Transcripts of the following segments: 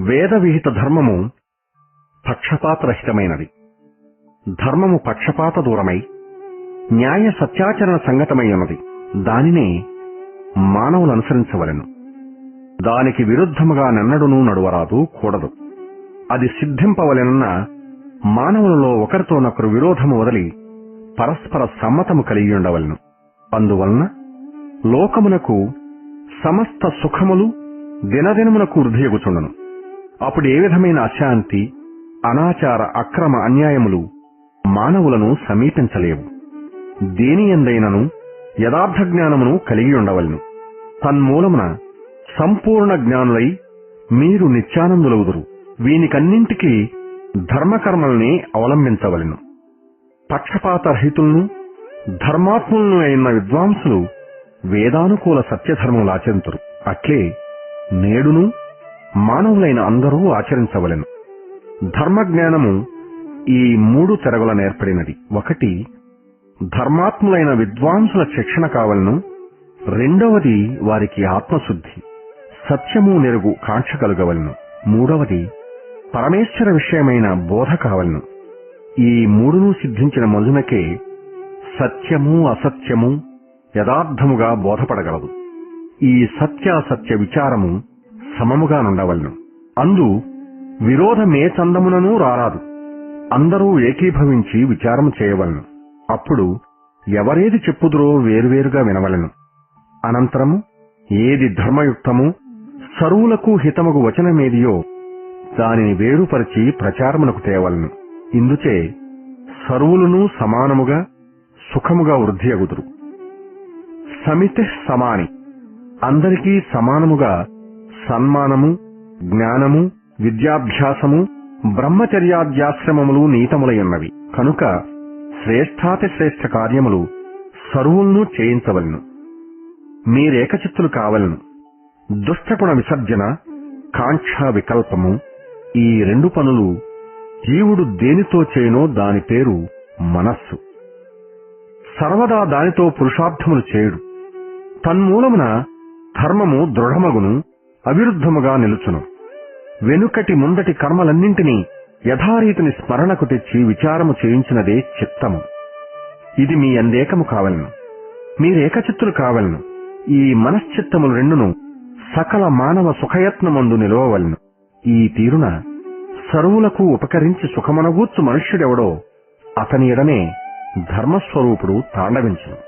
వేద విహిత ధర్మము పక్షపాతరహితమైనది. ధర్మము పక్షపాత దూరమై న్యాయ సత్యాచరణ సంగతమై ఉన్నది. దానినే మానవులు అనుసరించవలెను. దానికి విరుద్ధముగా నెన్నడునూ నడువరాదు, కూడదు. అది సిద్ధింపవలెనన్న మానవులలో ఒకరితోనొకరు విరోధము వదిలి పరస్పర సమ్మతము కలిగి ఉండవలెను. అందువలన లోకమునకు సమస్త సుఖములు దినదినమునకు వృద్ధియగుచుండును. అప్పుడు ఏ విధమైన అశాంతి, అనాచార, అక్రమ, అన్యాయములు మానవులను సమీపించలేవు. దేనియందైనను యథార్థ జ్ఞానమును కలిగి ఉండవలెను. తన్మూలమున సంపూర్ణ జ్ఞానులై మీరు నిత్యానందులవుదురు. వీనికన్నింటికీ ధర్మకర్మల్ని అవలంబించవలెను. పక్షపాతరహితులను ధర్మాత్ములను అయిన విద్వాంసులు వేదానుకూల సత్యధర్మములు ఆచరింతురు. అట్లే నేడును మానవులైన అందరూ ఆచరించవలెను. ధర్మజ్ఞానము ఈ 3 తెరగుల నేర్పడినది. 1 ధర్మాత్ములైన విద్వాంసుల శిక్షణ కావలను. 2 వారికి ఆత్మశుద్ధి, సత్యము నెరుగు కాంక్ష కలుగవలను. 3 పరమేశ్వర విషయమైన బోధ కావలను. ఈ 3 సిద్ధించిన మనుజునకే సత్యము అసత్యము యథార్థముగా బోధపడగలదు. ఈ సత్యాసత్య విచారము సమముగా నుండవలను. అందు విరోధమే చందమునను రారాదు. అందరూ ఏకీభవించి విచారము చేయవలను. అప్పుడు ఎవరేది చెప్పుదురో వేరువేరుగా వినవలెను. అనంతరము ఏది ధర్మయుక్తము సర్వులకు హితముగు వచనమేదియో దానిని వేరుపరిచి ప్రచారమునకు తేవలను. ఇందుచే సర్వులను సమానముగా సుఖముగా వృద్ధియగుదురు. సమితి సమాని, అందరికీ సమానముగా సన్మానము, జ్ఞానము, విద్యాభ్యాసము, బ్రహ్మచర్యాద్యాశ్రమములు నీతములయున్నవి. కనుక శ్రేష్ఠాతి శ్రేష్ఠ కార్యములు సర్వులను చేయించవలను. మీరేకచిత్తులు కావలను. దుష్టగుణ విసర్జన, కాంక్షా వికల్పము, ఈ 2 పనులు జీవుడు దేనితో చేయనో దాని పేరు మనస్సు. సర్వదా దానితో పురుషార్థములు చేయుడు. తన్మూలమున ధర్మము దృఢమగును, అవిరుద్ధముగా నిలుచును. వెనుకటి ముందటి కర్మలన్నింటినీ యథారీతిని స్మరణకు తెచ్చి విచారము చేయించినదే చిత్తము. ఇది మీ అందేకము కావలను. మీరేకచిత్తులు కావలను. ఈ మనశ్చిత్తములు 2 సకల మానవ సుఖయత్నమందు నిలవవలను. ఈ తీరున సర్వులకు ఉపకరించి సుఖమనగూర్చు మనుష్యుడెవడో అతని ఎడనే ధర్మస్వరూపుడు తాండవించును.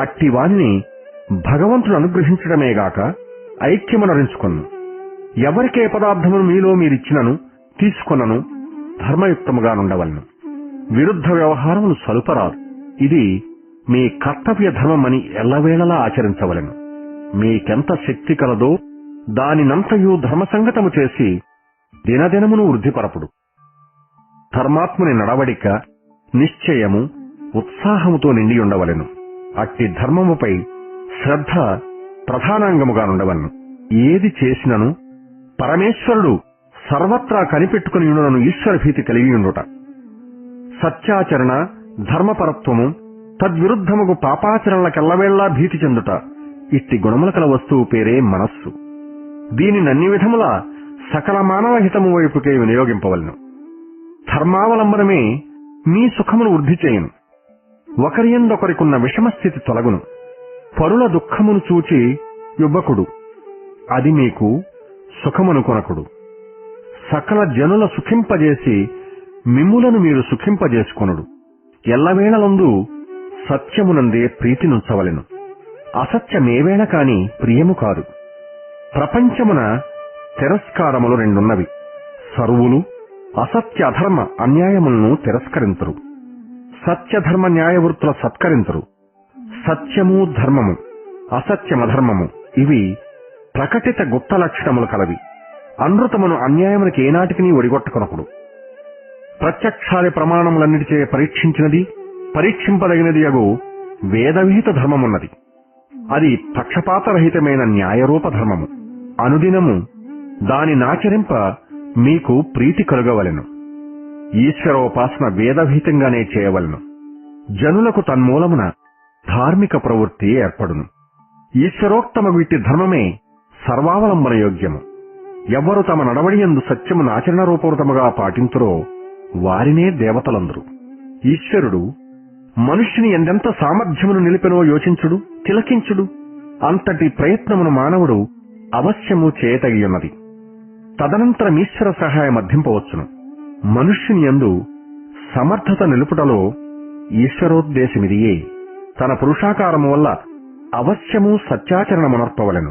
అట్టి వానిని భగవంతుడు అనుగ్రహించడమేగాక ఐక్యమునరించుకొను. ఎవరికే పదార్థమును మీలో మీరిచ్చినను తీసుకొనను ధర్మయుక్తముగా నుండవలను. విరుద్ధ వ్యవహారములు సలుపరాదు. ఇది మీ కర్తవ్య ధర్మమని ఎల్లవేళలా ఆచరించవలెను. మీకెంత శక్తి కలదో దానినంతయు ధర్మసంగతము చేసి దినదినమును వృద్ధిపరపుడు. ధర్మాత్ముని నడవడిక నిశ్చయము, ఉత్సాహముతో నిండి ఉండవలెను. అట్టి ధర్మముపై శ్రద్ధ ప్రధానాంగముగా నుండవలను. ఏది చేసినను పరమేశ్వరుడు సర్వత్రా కనిపెట్టుకుని ఉండునను ఈశ్వర భీతి కలిగి ఉండుట. సత్యాచరణ, ధర్మపరత్వము, తద్విరుద్ధముకు పాపాచరణలకెల్లవేళ్లా భీతి చెందుట, ఇట్టి గుణముల కల వస్తువు పేరే మనస్సు. దీనినన్ని విధముల సకల మానవ హితము వైపుకే వినియోగింపవలను. ధర్మావలంబనమే మీ సుఖమును వృద్ధి చేయును. ఒకరియందొకరికున్న విషమస్థితి తొలగును. పరుల దుఃఖమును చూచి యుబ్బకుడు, అది మీకు సుఖమును కొనకుడు. సకల జనుల సుఖింపజేసి మిమ్ములను మీరు సుఖింపజేసుకొనుడు. ఎల్లవేళలందు సత్యమునందే ప్రీతి నుంచవలెను. అసత్యమేవేళ కాని ప్రియము కాదు. ప్రపంచమున తిరస్కారములు 2 సర్వులు అసత్య అధర్మ అన్యాయములను తిరస్కరింతురు. సత్యధర్మ న్యాయవృత్తుల సత్కరింతురు. సత్యము ధర్మము, అసత్యమధర్మము ఇవి ప్రకటిత గుప్త లక్షణములు కలవి. అనృతమును అన్యాయమునికి ఏనాటికి ఒడిగొట్టకొనకుడు. ప్రత్యక్షాది ప్రమాణములన్నిటిచే పరీక్షించినది, పరీక్షింపదగినది అగు వేదవిహిత ధర్మమున్నది. అది పక్షపాతరహితమైన న్యాయరూప ధర్మము. అనుదినము దానినాచరింప మీకు ప్రీతి కలుగవలెను. ఈశ్వరోపాసన వేదవిహితంగానే చేయవలెను. జనులకు తన్మూలమున ధార్మిక ప్రవృత్తి ఏర్పడును. ఈశ్వరోక్తమగు ఇట్టి ధర్మమే సర్వావలంబన యోగ్యము. ఎవ్వరు తమ నడవడియందు సత్యమును ఆచరణ రూపవృతముగా పాటింతురో వారినే దేవతలందరు. ఈశ్వరుడు మనుష్యుని ఎందెంత సామర్థ్యమును నిలిపెనో యోచించుడు, తిలకించుడు. అంతటి ప్రయత్నమును మానవుడు అవశ్యము చేయతగియున్నది. తదనంతరం ఈశ్వర సహాయం అర్థింపవచ్చును. మనుష్యుని యందు సమర్థత నిలుపుటలో ఈశ్వరోద్దేశమిదియే. తన పురుషాకారము వల్ల అవశ్యము సత్యాచరణమునర్పవలెను.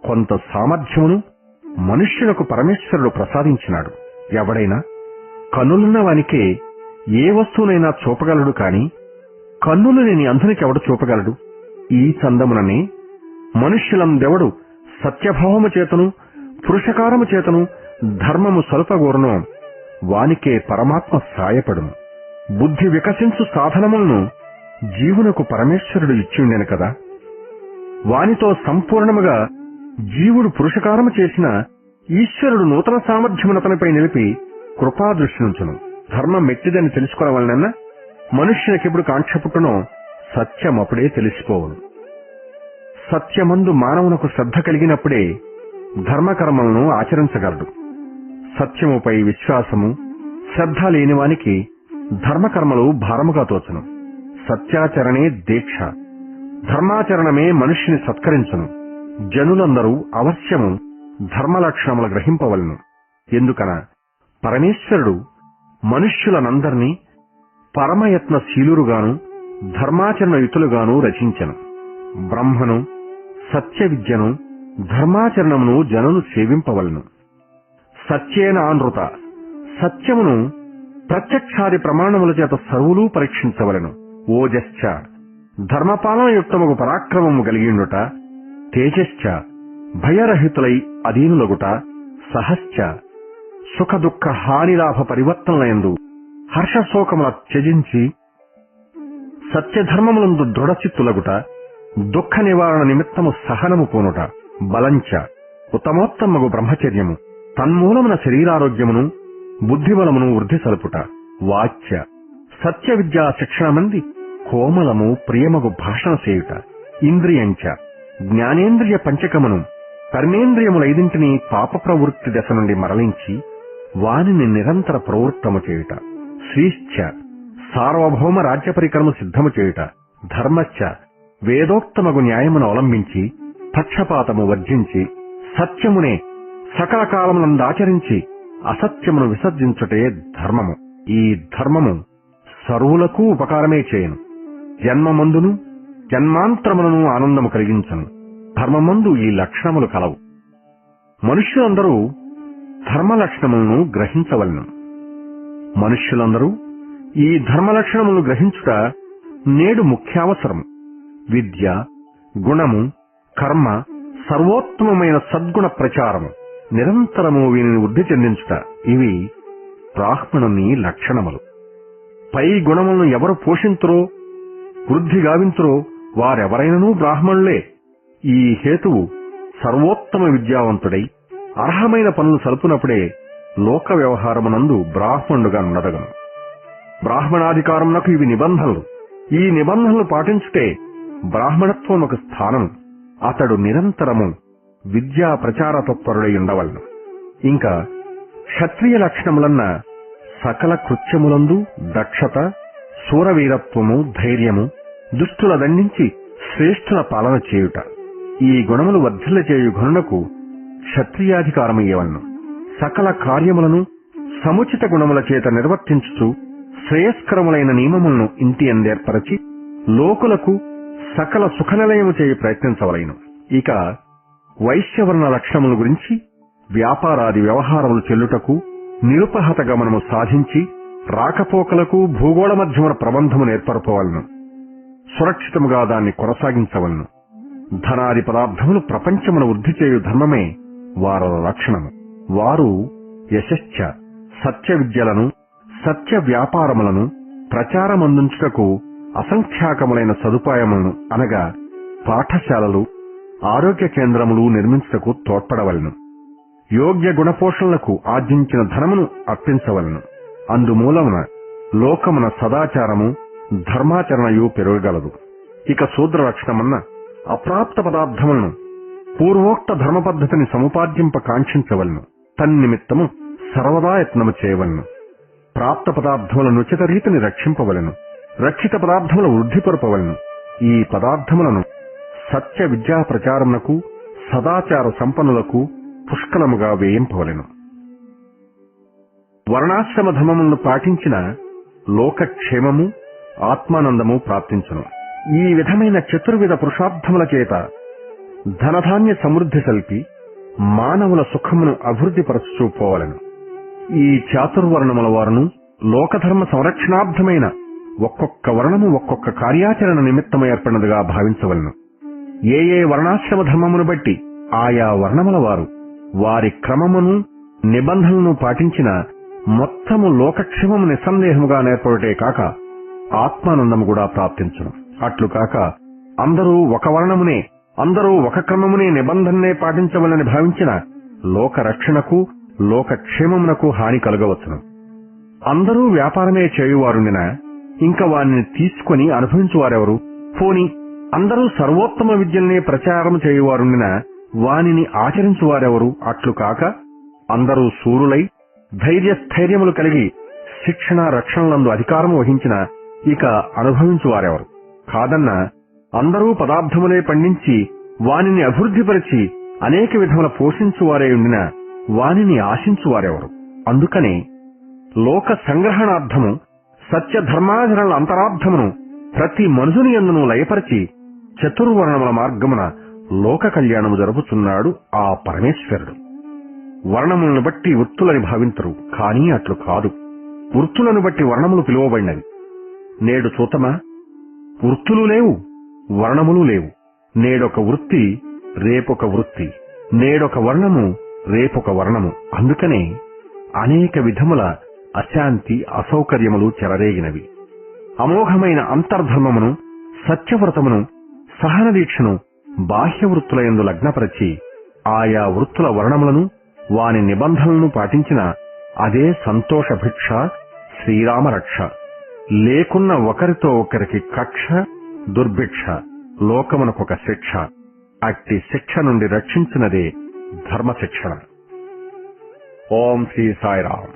కొంత సామర్థ్యమును మనుష్యులకు పరమేశ్వరుడు ప్రసాదించినాడు. ఎవడైనా కన్నులున్న వానికే ఏ వస్తువునైనా చూపగలడు కాని కన్నులు లేని అంధునికెవడు చూపగలడు? ఈ చందముననే మనుష్యులందెవడు సత్యభావము చేతను పురుషకారము చేతను ధర్మము సలుపగోరునో వానికే పరమాత్మ సాయపడును. బుద్ధి వికసించు సాధనములను జీవునకు పరమేశ్వరుడు ఇచ్చిండెను కదా. వానితో సంపూర్ణముగా జీవుడు పురుషకారము చేసిన ఈశ్వరుడు నూతన సామర్థ్యమునతనిపై నిలిపి కృపాదృష్టినుంచును. ధర్మం మెట్టిదని తెలుసుకోవాలనన్న మనుష్యునికెప్పుడు కాంక్ష పుట్టునో సత్యమప్పుడే తెలిసిపోవును. సత్యమందు మానవునకు శ్రద్ధ కలిగినప్పుడే ధర్మకర్మలను ఆచరించగలడు. సత్యముపై విశ్వాసము శ్రద్ధ లేనివానికి ధర్మకర్మలు భారముగా తోచును. సత్యాచరణే దీక్ష, ధర్మాచరణమే మనుష్యుని సత్కరించును. జనులందరూ అవశ్యము ధర్మలక్షణములు గ్రహింపవలను. ఎందుకన పరమేశ్వరుడు మనుష్యులనందరినీ పరమయత్నశీలురుగాను ధర్మాచరణయుతులుగాను రచించెను. బ్రహ్మను, సత్య విద్యను, ధర్మాచరణమును జనులు సేవింపవలను. సత్యేనానృత, సత్యమును ప్రత్యక్షాది ప్రమాణముల చేత సర్వులూ పరీక్షించవలను. ఓజశ్చ, ధర్మపాలనయుక్తముగు పరాక్రమము కలిగిండుట. తేజశ్చ, భయరహితులై అధీనులగుట. సహశ్చ, సుఖ దుఃఖ హానిలాభ పరివర్తనలయందు హర్షశోకముల త్యజించి సత్యధర్మములందు దృఢచిత్తులగుట. దుఃఖ నివారణ నిమిత్తము సహనము పూనుట. బలంచ, ఉత్తమోత్తమగు బ్రహ్మచర్యము, తన్మూలమున శరీరారోగ్యమును బుద్ధిబలమును వృద్ధి సలుపుట. వాచ్య, సత్య విద్యా శిక్షణమంది కోమలము ప్రియమగు భాషణ చేయుట. ఇంద్రియంచ, జ్ఞానేంద్రియ పంచకమును కర్మేంద్రియములైదింటిని పాప ప్రవృత్తి దశ నుండి మరలించి వానిని నిరంతర ప్రవృత్తము చేయుట. శ్రీశ్చ, సార్వభౌమ రాజ్య పరికరము సిద్ధము చేయుట. ధర్మశ్చ, వేదోక్తమగు న్యాయమును అవలంబించి పక్షపాతము వర్జించి సత్యమునే సకల కాలమునందాచరించి అసత్యమును విసర్జించుటే ధర్మము. ఈ ధర్మము సర్వులకు ఉపకారమే చేయను. జన్మమందును జన్మాంతరములను ఆనందము కలిగించను. ధర్మమందు ఈ లక్షణములు కలవు. మనుష్యులందరూ ధర్మలక్షణములను గ్రహించవలను. మనుష్యులందరూ ఈ ధర్మలక్షణములను గ్రహించుట నేడు ముఖ్యావసరము. విద్య, గుణము, కర్మ, సర్వోత్తమమైన సద్గుణ ప్రచారము, నిరంతరము వీనిని వృద్ధి చెందించుట ఇవి బ్రాహ్మణుని లక్షణములు. పై గుణములను ఎవరు పోషింతురో వృద్ధి గావింతురో వారెవరైనను బ్రాహ్మణులే. ఈ హేతువు సర్వోత్తమ విద్యావంతుడై అర్హమైన పనులు సలుపునప్పుడే లోక వ్యవహారమునందు బ్రాహ్మణుడుగా నడగను. బ్రాహ్మణాధికారమునకు ఇవి నిబంధనలు. ఈ నిబంధనలు పాటించుటే బ్రాహ్మణత్వం ఒక స్థానము. అతడు నిరంతరము విద్యా ప్రచార తత్పరుడై ఉండవలను. ఇంకా క్షత్రియ లక్షణములన్న సకల కృత్యములందు దక్షత, శూరవీరత్వము, ధైర్యము, దుష్టుల దండించి శ్రేష్ఠుల పాలన చేయుట. ఈ గుణములు వర్ధిల్ల చేయు గుణునకు క్షత్రియాధికారమయ్యవలను. సకల కార్యములను సముచిత గుణముల చేత నిర్వర్తించుచు శ్రేయస్కరములైన నియమములను ఇంటి అందేర్పరచి లోకులకు సకల సుఖనిలయము చేయ ప్రయత్నించవలెను. ఇక వైశ్యవర్ణ లక్షణముల గురించి వ్యాపారాది వ్యవహారములు చెల్లుటకు నిరుపహత గమనము సాధించి రాకపోకలకు భూగోళ మధ్యమున ప్రబంధమును ఏర్పరపవలను. సురక్షితముగా దాన్ని కొనసాగించవలను. ధనాది పదార్థములు ప్రపంచమును వృద్ధి చేయు ధర్మమే వారల లక్షణము. వారు యశశ్చ, సత్య విద్యలను, సత్య వ్యాపారములను ప్రచారమందించుటకు అసంఖ్యాకములైన సదుపాయములను అనగా పాఠశాలలు, ఆరోగ్య కేంద్రములు నిర్మించుటకు తోడ్పడవలను. యోగ్య గుణపోషణలకు ఆర్జించిన ధనమును అర్పించవలను. అందుమూలమున లోకమున సదాచారము, ధర్మాచరణయు పెరగగలదు. ఇక శూద్ర లక్షణమన్న అప్రాప్త పదార్థములను పూర్వోక్త ధర్మ పద్ధతిని సముపార్జింప కాంక్షించవలను. తన్నిమిత్తము సర్వదా యత్నము చేయవలను. ప్రాప్త పదార్థముల నుచిత రీతిని రక్షింపవలను. రక్షిత పదార్థముల వృద్ధిపరపవలను. ఈ పదార్థములను సత్య విద్యా ప్రచారమునకు, సదాచార సంపన్నులకు పుష్కలముగా వేయింపవలెను. వర్ణాశ్రమ ధర్మములను పాటించిన లోకక్షేమము, ఆత్మానందము ప్రాప్తించును. ఈ విధమైన చతుర్విధ పురుషార్థముల చేత ధనధాన్య సమృద్ధి సల్పి మానవుల సుఖమును అభివృద్ధిపరచుచూ పోవలెను. ఈ చాతుర్వర్ణముల వారును లోకధర్మ సంరక్షణార్థమైన ఒక్కొక్క వర్ణము ఒక్కొక్క కార్యాచరణ నిమిత్తము ఏర్పడినదిగా భావించవలను. ఏ ఏ వర్ణాశ్రమ ధర్మమును బట్టి ఆయా వర్ణముల వారు వారి క్రమమును, నిబంధనలను పాటించిన మొత్తము లోకక్షేమము నిస్సందేహముగా నేర్పడే కాక ఆత్మానందము కూడా ప్రాప్తించును. అట్లు కాక అందరూ ఒక వర్ణమునే, అందరూ ఒక క్రమమునే, నిబంధననే పాటించవలని భావించిన లోక రక్షణకు, లోకక్షేమమునకు హాని కలుగవచ్చును. అందరూ వ్యాపారమే చేయువారుండినా ఇంక వారిని తీసుకుని అనుభవించువారెవరు? పోని అందరూ సర్వోత్తమ విద్యల్నే ప్రచారం చేయువారుండినా వానిని ఆచరించువారెవరు? అట్లు కాక అందరూ శూరులై ధైర్యస్థైర్యములు కలిగి శిక్షణ రక్షణలందు అధికారము వహించిన ఇక అనుభవించువారెవరు? కాదన్నా అందరూ పదార్థములే పండించి వానిని అభివృద్ధిపరిచి అనేక విధముల పోషించువారే ఉండినా వానిని ఆశించువారెవరు? అందుకనే లోక సంగ్రహణార్థము సత్య ధర్మాచరణల అంతరార్థమును ప్రతి మనుషుని యందును లయపరిచి చతుర్వర్ణముల మార్గమున లోక కళ్యాణము జరుపుతున్నాడు ఆ పరమేశ్వరుడు. వర్ణములను బట్టి వృత్తులని భావించరు, కానీ అట్లు కాదు. వృత్తులను బట్టి వర్ణములు పిలువబడినవి. నేడు చూతమా, వృత్తులు లేవు, వర్ణములు లేవు. నేడొక వృత్తి, రేపొక వృత్తి. నేడొక వర్ణము, రేపొక వర్ణము. అందుకనే అనేక విధముల అశాంతి, అసౌకర్యములు చెలరేగినవి. అమోఘమైన అంతర్ధర్మమును, సత్యవ్రతమును, సహన దీక్షను బాహ్య వృత్తులయందు లగ్నపరచి ఆయా వృత్తుల వర్ణములను, వాని నిబంధనలను పాటించిన అదే సంతోష భిక్ష, శ్రీరామరక్ష. లేకున్న ఒకరితో ఒకరికి కక్ష, దుర్భిక్ష, లోకమునకొక శిక్ష. అట్టి శిక్ష నుండి రక్షించినదే ధర్మశిక్షణ. ఓం శ్రీ సాయిరాం.